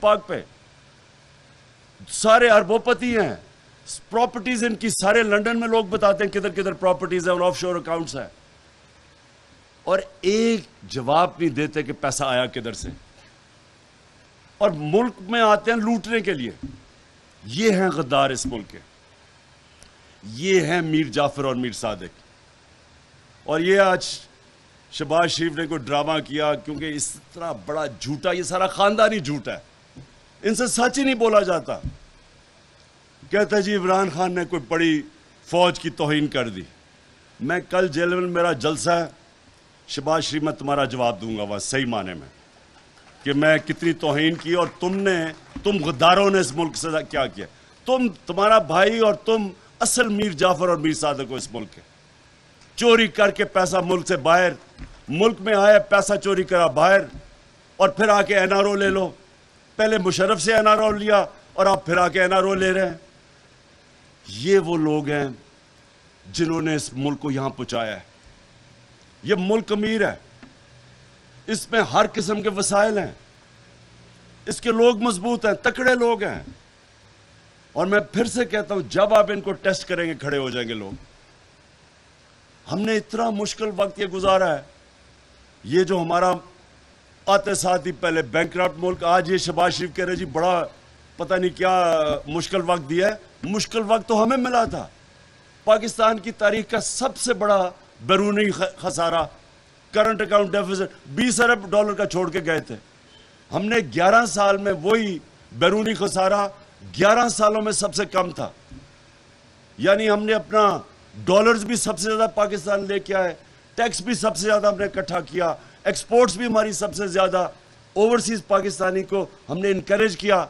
پاک پہ، سارے اربوپتی ہیں، پراپرٹیز ان کی سارے لنڈن میں لوگ بتاتے ہیں کدھر کدھر پراپرٹیز ہیں اور آف شور اکاؤنٹس ہیں، اور ایک جواب نہیں دیتے کہ پیسہ آیا کدھر سے، اور ملک میں آتے ہیں لوٹنے کے لیے۔ یہ ہیں غدار اس ملک کے، یہ ہیں میر جعفر اور میر صادق۔ اور یہ آج شہباز شریف نے کوئی ڈرامہ کیا، کیونکہ اس طرح بڑا جھوٹا، یہ سارا خاندانی جھوٹ ہے، ان سے سچ ہی نہیں بولا جاتا۔ کہتا ہے جی عمران خان نے کوئی بڑی فوج کی توہین کر دی۔ میں کل جیل میں میرا جلسہ ہے، شہباز شریف میں تمہارا جواب دوں گا وہاں صحیح معنی میں کہ میں کتنی توہین کی، اور تم غداروں نے اس ملک سے کیا کیا۔ تمہارا بھائی اور تم اصل میر جعفر اور میر صادق ہو اس ملک کے، چوری کر کے پیسہ ملک سے باہر، ملک میں آیا پیسہ چوری کرا باہر، اور پھر آ کے این آر او لے لو۔ پہلے مشرف سے این آر او لیا اور آپ پھر آ کے این آر او لے رہے ہیں۔ یہ وہ لوگ ہیں جنہوں نے اس ملک کو یہاں پہنچایا ہے۔ یہ ملک امیر ہے، اس میں ہر قسم کے وسائل ہیں، اس کے لوگ مضبوط ہیں، تکڑے لوگ ہیں، اور میں پھر سے کہتا ہوں جب آپ ان کو ٹیسٹ کریں گے کھڑے ہو جائیں گے لوگ۔ ہم نے اتنا مشکل وقت یہ گزارا ہے، یہ جو ہمارا آتے ساتھ ہی پہلے بینکرپٹ ملک، آج یہ شہباز شریف کہہ رہے جی بڑا پتہ نہیں کیا مشکل وقت دیا ہے۔ مشکل وقت تو ہمیں ملا تھا۔ پاکستان کی تاریخ کا سب سے بڑا بیرونی خسارہ، کرنٹ اکاؤنٹ ڈیفیسٹ 20 ارب ڈالر کا چھوڑ کے گئے تھے۔ ہم نے 11 سال میں وہی بیرونی خسارہ 11 سالوں میں سب سے کم تھا، یعنی ہم نے اپنا ڈالرز بھی سب سے زیادہ پاکستان لے کے آئے، ٹیکس بھی سب سے زیادہ ہم نے اکٹھا کیا، ایکسپورٹس بھی ہماری سب سے زیادہ، اوورسیز پاکستانی کو ہم نے انکریج کیا،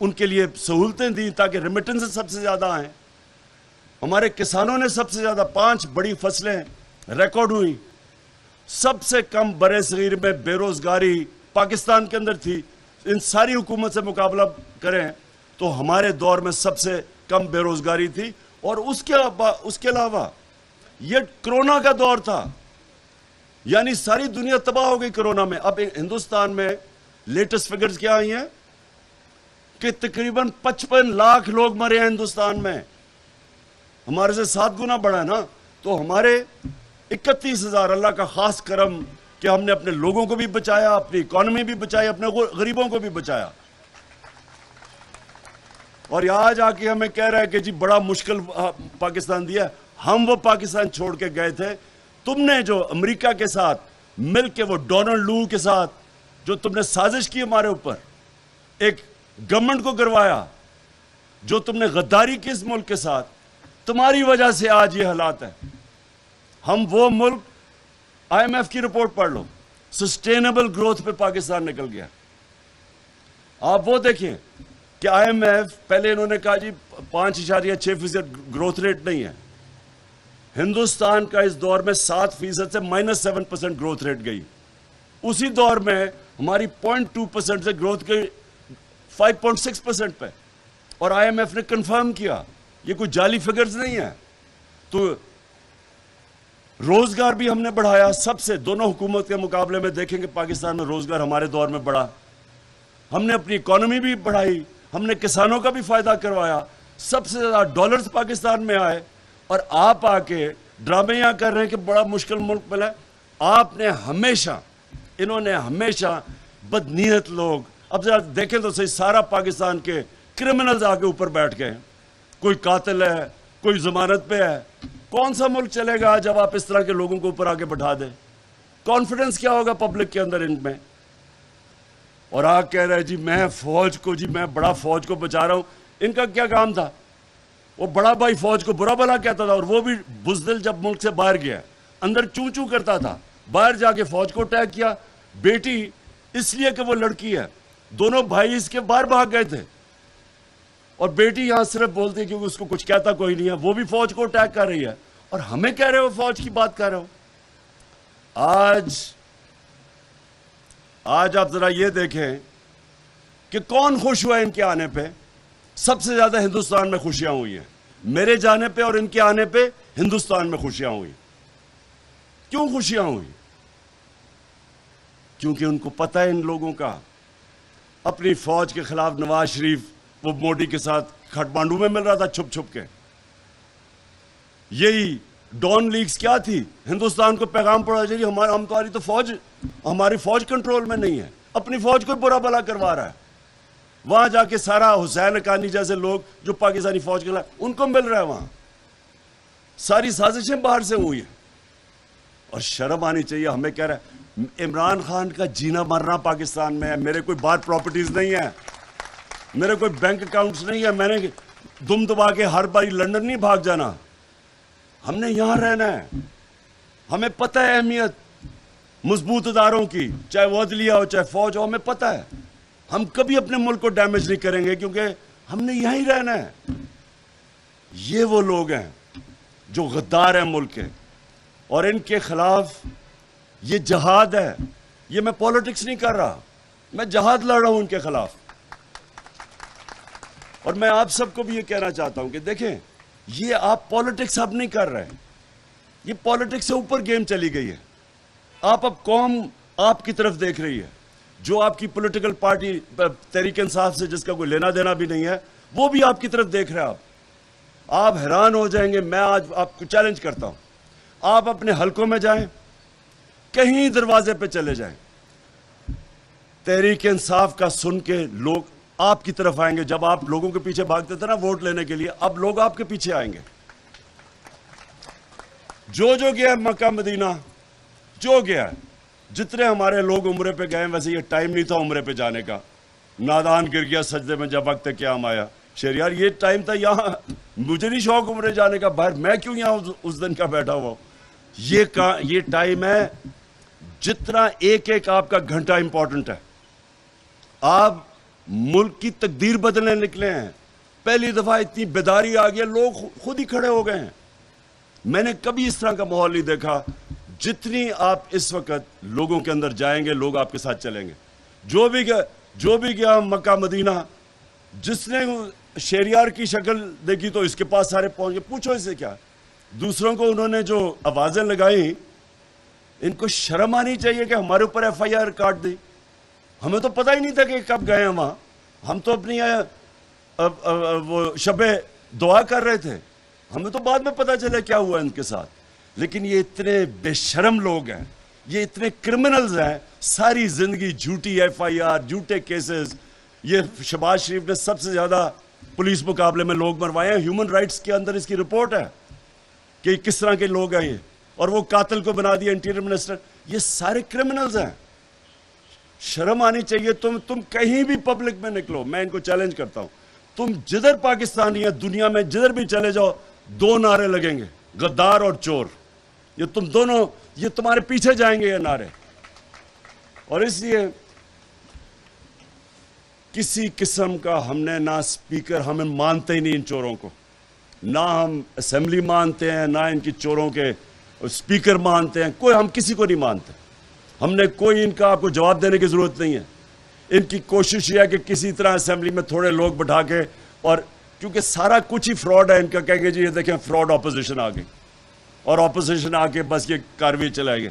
ان کے لیے سہولتیں دیں تاکہ ریمیٹنس سب سے زیادہ آئیں۔ ہمارے کسانوں نے سب سے زیادہ 5 بڑی فصلیں ریکارڈ ہوئی، سب سے کم برے صغیر میں بے روزگاری پاکستان کے اندر تھی۔ ان ساری حکومت سے مقابلہ کریں تو ہمارے دور میں سب سے کم بے روزگاری تھی۔ اور اس کے علاوہ یہ کرونا کا دور تھا، یعنی ساری دنیا تباہ ہو گئی کرونا میں۔ اب ہندوستان میں لیٹسٹ فگرز کیا آئی ہیں کہ تقریباً 55 لاکھ لوگ مرے ہیں ہندوستان میں، ہمارے سے 7 گنا بڑا ہے نا۔ تو ہمارے 31,000، اللہ کا خاص کرم کہ ہم نے اپنے لوگوں کو بھی بچایا، اپنی اکانومی بھی بچائی، اپنے غریبوں کو بھی بچایا۔ اور آج آ کے ہمیں کہہ رہا ہے کہ جی بڑا مشکل پاکستان دیا۔ ہم وہ پاکستان چھوڑ کے گئے تھے، تم نے جو امریکہ کے ساتھ مل کے، وہ ڈونلڈ لو کے ساتھ جو تم نے سازش کی ہمارے اوپر، ایک گورنمنٹ کو گروایا، جو تم نے غداری کی اس ملک کے ساتھ، تمہاری وجہ سے آج یہ حالات ہیں۔ ہم وہ ملک، آئی ایم ایف کی رپورٹ پڑھ لو، سسٹینیبل گروتھ پہ پاکستان نکل گیا۔ آپ وہ دیکھیں کہ آئی ایم ایف پہلے انہوں نے کہا جی 5.6% گروتھ ریٹ نہیں ہے، ہندوستان کا اس دور میں 7% سے -7% گروتھ ریٹ گئی۔ اسی دور میں ہماری 0.2% سے گروتھ گئی 5.6% پہ، اور آئی ایم ایف نے کنفرم کیا یہ کوئی جعلی فگرز نہیں ہے۔ تو روزگار بھی ہم نے بڑھایا، سب سے دونوں حکومت کے مقابلے میں دیکھیں کہ پاکستان میں روزگار ہمارے دور میں بڑھا۔ ہم نے اپنی اکانومی بھی بڑھائی، ہم نے کسانوں کا بھی فائدہ کروایا، سب سے زیادہ ڈالرز پاکستان میں آئے۔ اور آپ آ کے ڈرامے یہاں کر رہے ہیں کہ بڑا مشکل ملک ملا ہے۔ آپ نے ہمیشہ، انہوں نے ہمیشہ بدنیت لوگ، اب ذرا دیکھیں تو صحیح، سارا پاکستان کے کرمنلز آ کے اوپر بیٹھ گئے، کوئی قاتل ہے، کوئی ضمانت پہ ہے۔ کون سا ملک چلے گا جب آپ اس طرح کے لوگوں کو اوپر آ کے بٹھا دیں؟ کانفیڈنس کیا ہوگا پبلک کے اندر ان میں؟ اور آپ کہہ رہے جی میں فوج کو، جی میں بڑا فوج کو بچا رہا ہوں۔ ان کا کیا کام تھا؟ وہ بڑا بھائی فوج کو برا بھلا کہتا تھا، اور وہ بھی بزدل جب ملک سے باہر گیا اندر چوں چوں کرتا تھا، باہر جا کے فوج کو اٹیک کیا۔ بیٹی اس لیے کہ وہ لڑکی ہے، دونوں بھائی اس کے باہر بھاگ گئے تھے، اور بیٹی یہاں صرف بولتی ہے کیونکہ اس کو کچھ کہتا کوئی نہیں ہے، وہ بھی فوج کو اٹیک کر رہی ہے، اور ہمیں کہہ رہے ہو فوج کی بات کر رہے ہو۔ آج آپ ذرا یہ دیکھیں کہ کون خوش ہوا ان کے آنے پہ۔ سب سے زیادہ ہندوستان میں خوشیاں ہوئی ہیں، میرے جانے پہ اور ان کے آنے پہ ہندوستان میں خوشیاں ہوئی۔ کیوں خوشیاں ہوئی؟ کیونکہ ان کو پتہ ہے ان لوگوں کا اپنی فوج کے خلاف نواز شریف وہ موڈی کے ساتھ کھٹمانڈو میں مل رہا تھا چھپ چھپ کے. یہی ڈون لیگز کیا تھی؟ ہندوستان کو پیغام پڑا جی ہماری تو فوج، ہماری فوج کنٹرول میں نہیں ہے، اپنی فوج کو برا بلا کروا رہا ہے. وہاں جا کے سارا حسین حقانی جیسے لوگ جو پاکستانی فوج کے خلاف ان کو مل رہا ہے. وہاں ساری سازشیں باہر سے ہوئی ہیں. اور شرم آنی چاہیے. ہمیں کہہ رہا ہے عمران خان کا جینا مرنا پاکستان میں ہے. میرے کوئی باہر پراپرٹیز نہیں ہے، میرے کوئی بینک اکاؤنٹس نہیں ہے. میں نے دم دبا کے ہر باری لندن نہیں بھاگ جانا. ہم نے یہاں رہنا ہے. ہمیں پتہ ہے اہمیت مضبوط اداروں کی، چاہے وہ عدلیہ ہو چاہے فوج ہو. ہمیں پتہ ہے ہم کبھی اپنے ملک کو ڈیمیج نہیں کریں گے کیونکہ ہم نے یہاں ہی رہنا ہے. یہ وہ لوگ ہیں جو غدار ہیں ملک کے، اور ان کے خلاف یہ جہاد ہے. یہ میں پالیٹکس نہیں کر رہا، میں جہاد لڑ رہا ہوں ان کے خلاف. اور میں آپ سب کو بھی یہ کہنا چاہتا ہوں کہ دیکھیں یہ آپ پالیٹکس اب نہیں کر رہے، یہ پالیٹکس سے اوپر گیم چلی گئی ہے. آپ اب قوم آپ کی طرف دیکھ رہی ہے. جو آپ کی پولیٹیکل پارٹی تحریک انصاف سے جس کا کوئی لینا دینا بھی نہیں ہے وہ بھی آپ کی طرف دیکھ رہے ہیں. آپ حیران ہو جائیں گے. میں آج آپ کو چیلنج کرتا ہوں، آپ اپنے حلقوں میں جائیں، کہیں دروازے پہ چلے جائیں، تحریک انصاف کا سن کے لوگ آپ کی طرف آئیں گے. جب آپ لوگوں کے پیچھے بھاگتے تھے نا ووٹ لینے کے لیے، اب لوگ آپ کے پیچھے آئیں گے. جو گیا مکہ مدینہ، جو گیا، جتنے ہمارے لوگ عمرے پہ گئے، ویسے یہ ٹائم نہیں تھا عمرے پہ جانے کا. نادان گر گیا سجدے میں جب وقت قیام آیا. شہریار یہ ٹائم تھا، یہاں مجھے نہیں شوق عمرے جانے کا، باہر میں کیوں یہاں اس دن کا بیٹھا ہوا. یہ ٹائم ہے جتنا ایک ایک آپ کا گھنٹہ امپورٹنٹ ہے. آپ ملک کی تقدیر بدلنے نکلے ہیں. پہلی دفعہ اتنی بیداری آ گئی، لوگ خود ہی کھڑے ہو گئے ہیں. میں نے کبھی اس طرح کا ماحول نہیں دیکھا. جتنی آپ اس وقت لوگوں کے اندر جائیں گے لوگ آپ کے ساتھ چلیں گے. جو بھی گیا مکہ مدینہ، جس نے شہریار کی شکل دیکھی تو اس کے پاس سارے پہنچ گئے. پوچھو اس سے کیا. دوسروں کو انہوں نے جو آوازیں لگائیں، ان کو شرم آنی چاہیے کہ ہمارے اوپر ایف آئی آر کاٹ دی. ہمیں تو پتہ ہی نہیں تھا کہ کب گئے ہیں وہاں. ہم تو اپنی وہ شب دعا کر رہے تھے. ہمیں تو بعد میں پتہ چلا کیا ہوا ان کے ساتھ. لیکن یہ اتنے بے شرم لوگ ہیں، یہ اتنے کرمنلز ہیں. ساری زندگی جھوٹی ایف آئی آر، جھوٹے کیسز. یہ شہباز شریف نے سب سے زیادہ پولیس مقابلے میں لوگ مروائے ہیں. ہیومن رائٹس کے اندر اس کی رپورٹ ہے کہ کس طرح کے لوگ ہیں یہ. اور وہ قاتل کو بنا دیا انٹیریئر منسٹر. یہ سارے کرمنلز ہیں. شرم آنی چاہیے. تم کہیں بھی پبلک میں نکلو، میں ان کو چیلنج کرتا ہوں، تم جدھر پاکستانی ہیں دنیا میں جدھر بھی چلے جاؤ، دو نعرے لگیں گے، غدار اور چور. یہ تم دونوں، یہ تمہارے پیچھے جائیں گے یہ نعرے. اور اس لیے کسی قسم کا ہم نے نہ اسپیکر، ہمیں مانتے ہی نہیں ان چوروں کو. نہ ہم اسمبلی مانتے ہیں، نہ ان کی چوروں کے اسپیکر مانتے ہیں. ہم کسی کو نہیں مانتے. ہم نے کوئی ان کا آپ کو جواب دینے کی ضرورت نہیں ہے. ان کی کوشش یہ ہے کہ کسی طرح اسمبلی میں تھوڑے لوگ بٹھا کے، اور کیونکہ سارا کچھ ہی فراڈ ہے ان کا، کہیں گے جی یہ دیکھیں فراڈ اپوزیشن آ گئی، اور اپوزیشن آ کے بس یہ کارروائی چلائے گے.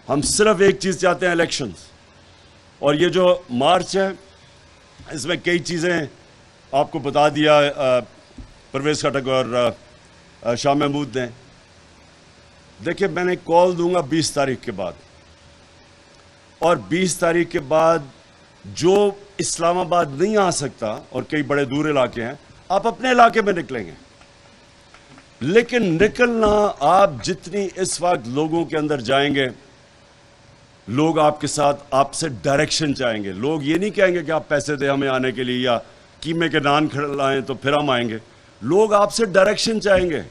ہم صرف ایک چیز چاہتے ہیں، الیکشنز. اور یہ جو مارچ ہے اس میں کئی چیزیں آپ کو بتا دیا پرویز خٹک اور شاہ محمود نے. دیکھیں میں نے کال دوں گا 20 تاریخ کے بعد، اور 20 تاریخ کے بعد جو اسلام آباد نہیں آ سکتا، اور کئی بڑے دور علاقے ہیں، آپ اپنے علاقے میں نکلیں گے. لیکن نکلنا آپ جتنی اس وقت لوگوں کے اندر جائیں گے، لوگ آپ کے ساتھ، آپ سے ڈائریکشن چاہیں گے. لوگ یہ نہیں کہیں گے کہ آپ پیسے دیں ہمیں آنے کے لیے یا قیمے کے نان کھلائیں تو پھر ہم آئیں گے. لوگ آپ سے ڈائریکشن چاہیں گے.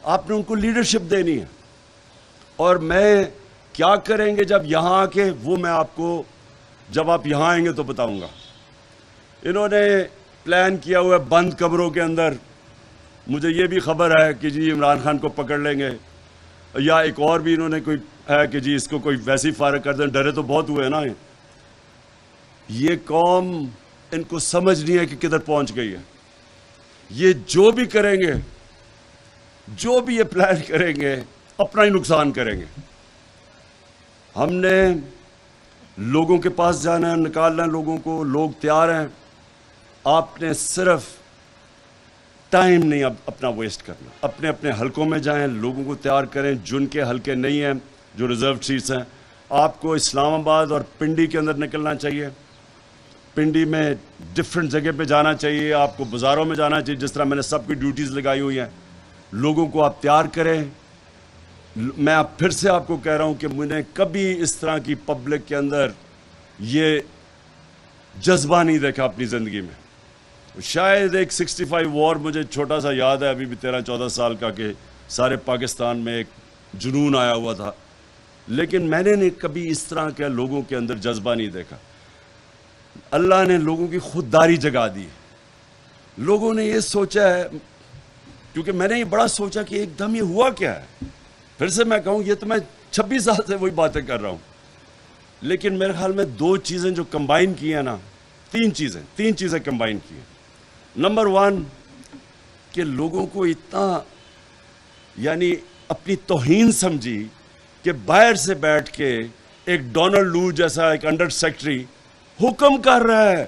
آپ نے ان کو لیڈرشپ دینی ہے. اور میں کیا کریں گے جب یہاں آ کے، وہ میں آپ کو جب آپ یہاں آئیں گے تو بتاؤں گا. انہوں نے پلان کیا ہوا ہے بند کمروں کے اندر. مجھے یہ بھی خبر ہے کہ جی عمران خان کو پکڑ لیں گے، یا ایک اور بھی انہوں نے کوئی ہے کہ جی اس کو کوئی ویسی فارغ کر دیں. ڈرے تو بہت ہوئے نا. یہ قوم، ان کو سمجھ نہیں ہے کہ کدھر پہنچ گئی ہے. یہ جو بھی کریں گے، جو بھی یہ پلان کریں گے، اپنا ہی نقصان کریں گے. ہم نے لوگوں کے پاس جانا ہے, نکالنا ہے لوگوں کو, لوگ تیار ہیں. آپ نے صرف ٹائم نہیں اپنا ویسٹ کرنا, اپنے اپنے حلقوں میں جائیں, لوگوں کو تیار کریں. جن کے حلقے نہیں ہیں, جو ریزرو سیٹس ہیں, آپ کو اسلام آباد اور پنڈی کے اندر نکلنا چاہیے. پنڈی میں ڈفرینٹ جگہ پہ جانا چاہیے, آپ کو بازاروں میں جانا چاہیے. جس طرح میں نے سب کی ڈیوٹیز لگائی ہوئی ہیں, لوگوں کو آپ تیار کریں. میں اب پھر سے آپ کو کہہ رہا ہوں کہ میں نے کبھی اس طرح کی پبلک کے اندر یہ جذبہ نہیں دیکھا اپنی زندگی میں. شاید ایک 65 وار مجھے چھوٹا سا یاد ہے, ابھی بھی 13-14 سال کا, کہ سارے پاکستان میں ایک جنون آیا ہوا تھا, لیکن میں نے کبھی اس طرح کے لوگوں کے اندر جذبہ نہیں دیکھا. اللہ نے لوگوں کی خودداری جگا دی. لوگوں نے یہ سوچا ہے, کیونکہ میں نے یہ بڑا سوچا کہ ایک دم یہ ہوا کیا ہے. پھر سے میں کہوں, یہ تو میں 26 سال سے وہی باتیں کر رہا ہوں, لیکن میرے خیال میں 2 چیزیں جو کمبائن کی ہیں نا, 3 چیزیں کمبائن کی ہیں. نمبر 1 کہ لوگوں کو اتنا یعنی اپنی توہین سمجھی کہ باہر سے بیٹھ کے ایک ڈونلڈ لو جیسا ایک انڈر سیکرٹری حکم کر رہا ہے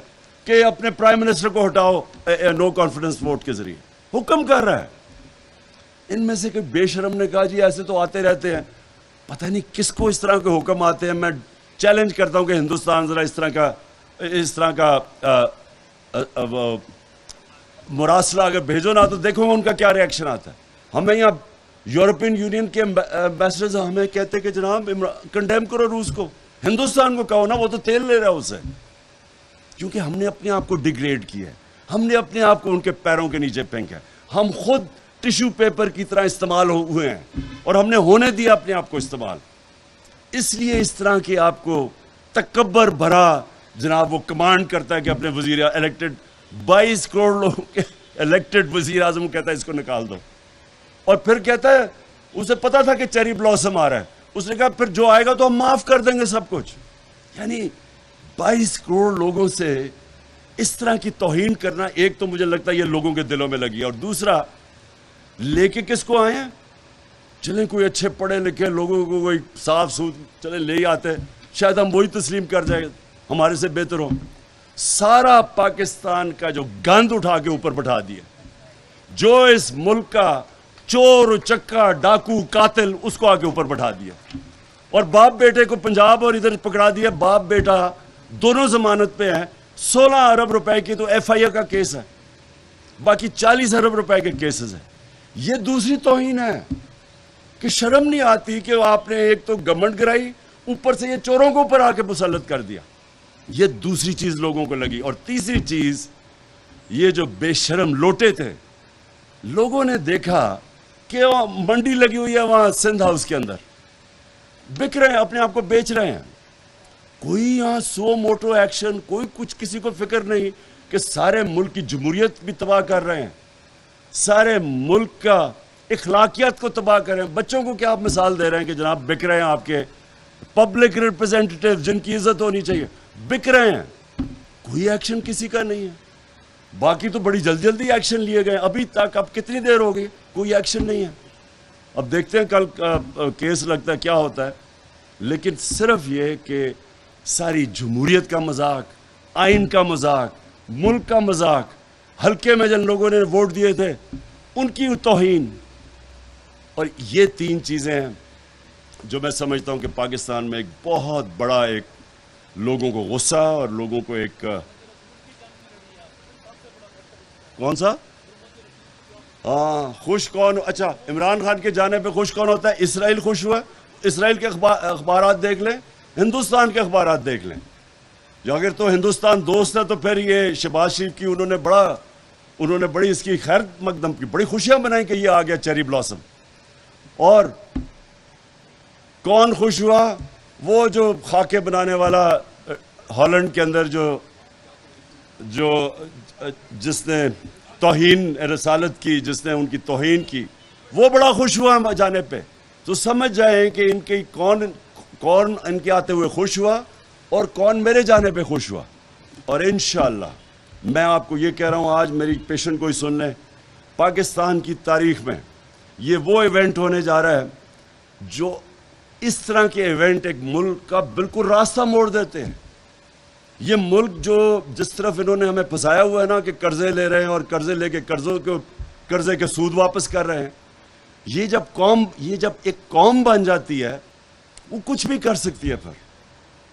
کہ اپنے پرائم منسٹر کو ہٹاؤ نو کانفیڈنس ووٹ کے ذریعے, حکم کر رہا ہے. ان میں سے کوئی بے شرم نے کہا جی ایسے تو آتے رہتے ہیں, پتہ نہیں کس کو اس طرح کے حکم آتے ہیں. میں چیلنج کرتا ہوں کہ ہندوستان ذرا اس طرح کا مراسلہ اگر بھیجو نا, تو دیکھو ان کا کیا ریئیکشن آتا ہے. ہمیں یہاں یورپین یونین کے ایمبیسڈرز ہمیں کہتے کہ جناب کنڈیم کرو روس کو. ہندوستان کو کہو نا, وہ تو تیل لے رہا ہے اسے, کیونکہ ہم نے اپنے آپ کو ڈیگریڈ کیا ہے, ہم نے اپنے آپ کو ان کے پیروں کے نیچے پھینکا ہے. ہم خود ٹیشو پیپر کی طرح استعمال ہوئے ہیں, اور ہم نے ہونے دیا اپنے آپ کو استعمال. اس لیے اس طرح کی آپ کو تکبر بھرا جناب وہ کمانڈ کرتا ہے کہ اپنے وزیر الیکٹڈ 22 کروڑ لوگوں کے الیکٹڈ وزیر اعظم کہتا ہے اس کو نکال دو, اور پھر کہتا ہے اسے پتا تھا کہ چیری بلاسم آ رہا ہے, اس نے کہا پھر جو آئے گا تو ہم معاف کر دیں گے سب کچھ. یعنی 22 کروڑ لوگوں سے اس طرح کی توہین کرنا, ایک تو مجھے لگتا ہے یہ لوگوں کے دلوں میں لگی ہے, اور دوسرا لے کے کس کو آئے ہیں, چلیں کوئی اچھے پڑھے لکھے لوگوں کو کوئی صاف چلیں لے ہی آتے, شاید ہم وہی تسلیم کر جائیں, ہمارے سے بہتر ہو. سارا پاکستان کا جو گند اٹھا کے اوپر بٹھا دیا, جو اس ملک کا چور چکا ڈاکو قاتل, اس کو آگے اوپر بٹھا دیا, اور باپ بیٹے کو پنجاب اور ادھر پکڑا دیا. باپ بیٹا دونوں ضمانت پہ ہیں. 16 ارب روپے کی تو ایف آئی اے کا کیس ہے, باقی 40 ارب روپے کے کیسز ہیں. یہ دوسری توہین ہے کہ شرم نہیں آتی کہ آپ نے ایک تو گورنمنٹ گرائی, اوپر سے یہ چوروں کو اوپر آ کے مسلط کر دیا. یہ دوسری چیز لوگوں کو لگی. اور تیسری چیز, یہ جو بے شرم لوٹے تھے, لوگوں نے دیکھا کہ وہاں منڈی لگی ہوئی ہے وہاں سندھ ہاؤس کے اندر, بک رہے ہیں, اپنے آپ کو بیچ رہے ہیں. کوئی یہاں سو موٹو ایکشن, کوئی کچھ, کسی کو فکر نہیں کہ سارے ملک کی جمہوریت بھی تباہ کر رہے ہیں, سارے ملک کا اخلاقیات کو تباہ کر رہے ہیں. بچوں کو کیا آپ مثال دے رہے ہیں کہ جناب بک رہے ہیں, آپ کے پبلک ریپرزینٹیٹیو جن کی عزت ہونی چاہیے بک رہے ہیں. کوئی ایکشن کسی کا نہیں ہے. باقی تو بڑی جلدی ایکشن لیے گئے, ابھی تک اب کتنی دیر ہو گئی, کوئی ایکشن نہیں ہے. اب دیکھتے ہیں کل کیس لگتا ہے کیا ہوتا ہے. لیکن صرف یہ کہ ساری جمہوریت کا مذاق, آئین کا مذاق, ملک کا مذاق, حلقے میں جن لوگوں نے ووٹ دیے تھے ان کی توہین, اور یہ 3 چیزیں ہیں جو میں سمجھتا ہوں کہ پاکستان میں ایک بہت بڑا ایک لوگوں کو غصہ اور لوگوں کو ایک کون سا خوش کون, اچھا عمران خان کے جانے پہ خوش کون ہوتا ہے؟ اسرائیل خوش ہوا. اسرائیل کے اخبارات دیکھ لیں, ہندوستان کے اخبارات دیکھ لیں. یا اگر تو ہندوستان دوست ہے تو پھر یہ شہباز شریف کی انہوں نے بڑی اس کی خیر مقدم کی, بڑی خوشیاں بنائی کہ یہ آ گیا چیری بلاسم. اور کون خوش ہوا؟ وہ جو خاکے بنانے والا ہالینڈ کے اندر جس نے توہین رسالت کی, جس نے ان کی توہین کی, وہ بڑا خوش ہوا جانے پہ. تو سمجھ جائیں کہ ان کی کون ان کے آتے ہوئے خوش ہوا اور کون میرے جانے پہ خوش ہوا. اور انشاءاللہ میں آپ کو یہ کہہ رہا ہوں, آج میری پیشن کوئی سن لیں, پاکستان کی تاریخ میں یہ وہ ایونٹ ہونے جا رہا ہے جو اس طرح کے ایونٹ ایک ملک کا بالکل راستہ موڑ دیتے ہیں. یہ ملک جو جس طرف انہوں نے ہمیں پھنسایا ہوا ہے نا کہ قرضے لے رہے ہیں اور قرضے لے کے قرضے کے سود واپس کر رہے ہیں, یہ جب ایک قوم بن جاتی ہے وہ کچھ بھی کر سکتی ہے. پھر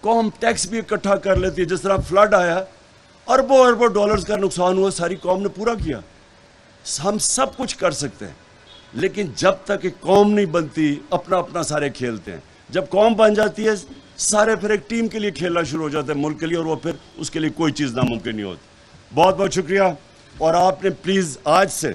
قوم ٹیکس بھی اکٹھا کر لیتی ہے. جس طرح فلڈ آیا, اربوں اربوں ڈالرز کا نقصان ہوا, ساری قوم نے پورا کیا. ہم سب کچھ کر سکتے ہیں, لیکن جب تک ایک قوم نہیں بنتی اپنا اپنا سارے کھیلتے ہیں. جب قوم بن جاتی ہے سارے پھر ایک ٹیم کے لیے کھیلنا شروع ہو جاتے ہیں, ملک کے لیے, اور وہ پھر اس کے لیے کوئی چیز ناممکن نہیں ہوتی. بہت بہت شکریہ. اور آپ نے پلیز آج سے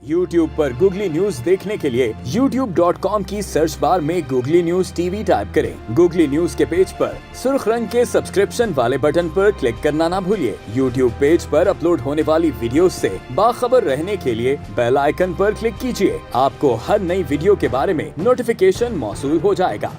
YouTube پر گوگلی نیوز دیکھنے کے لیے youtube.com کی سرچ بار میں googly news T V type کریں. گوگلی نیوز کے پیج پر سرخ رنگ کے سبسکرپشن والے بٹن پر کلک کرنا نہ بھولیے. YouTube پیج پر اپلوڈ ہونے والی ویڈیوز سے باخبر رہنے کے لیے بیل آئیکن پر کلک کیجیے. آپ کو ہر نئی ویڈیو کے بارے میں نوٹیفیکیشن موصول ہو جائے گا.